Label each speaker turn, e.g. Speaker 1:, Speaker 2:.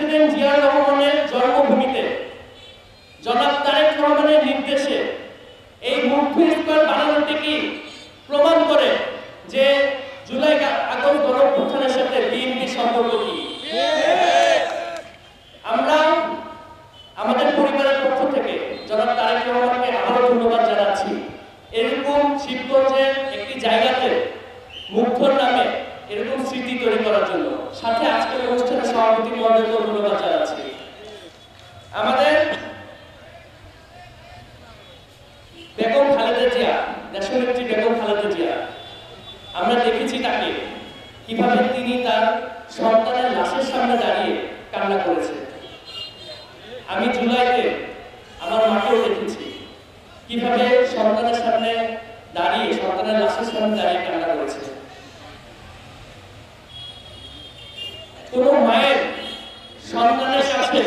Speaker 1: President Ziaur রহমানের জন্মভূমিতে জনাব তারেক রহমানের নির্দেশে এই মুক্তি স্কয়ার বানানোটি কি প্রমাণ করে যে জুলাই আগস্ট গণঅভ্যুত্থানের সাথে বিএনপির সম্পর্ক কি? আমরা আমাদের পরিবারের পক্ষ থেকে জনাব তারেক রহমানকে আবারও ধন্যবাদ জানাচ্ছি এরকম শিবগঞ্জের একটি জায়গাতে মুগ্ধর নামে এরকম স্মৃতি তৈরি করার জন্য। সাথে আজকের অনুষ্ঠানে সভাপতি মহোদয়কেও ধন্যবাদ জানাচ্ছি। আমাদের বেগম খালেদা জিয়া, দেশনেত্রী বেগম খালেদা জিয়া, আমরা দেখেছি তাকে কিভাবে তিনি তার সন্তানের লাশের সামনে দাঁড়িয়ে কান্না করেছে। আমি জুলাইতে আমার মাকেও দেখেছি কিভাবে সন্তানের সামনে দাঁড়িয়ে, সন্তানের লাশের সামনে দাঁড়িয়ে কান্না করেছে। কোন মায়ের সন্তানের কাছে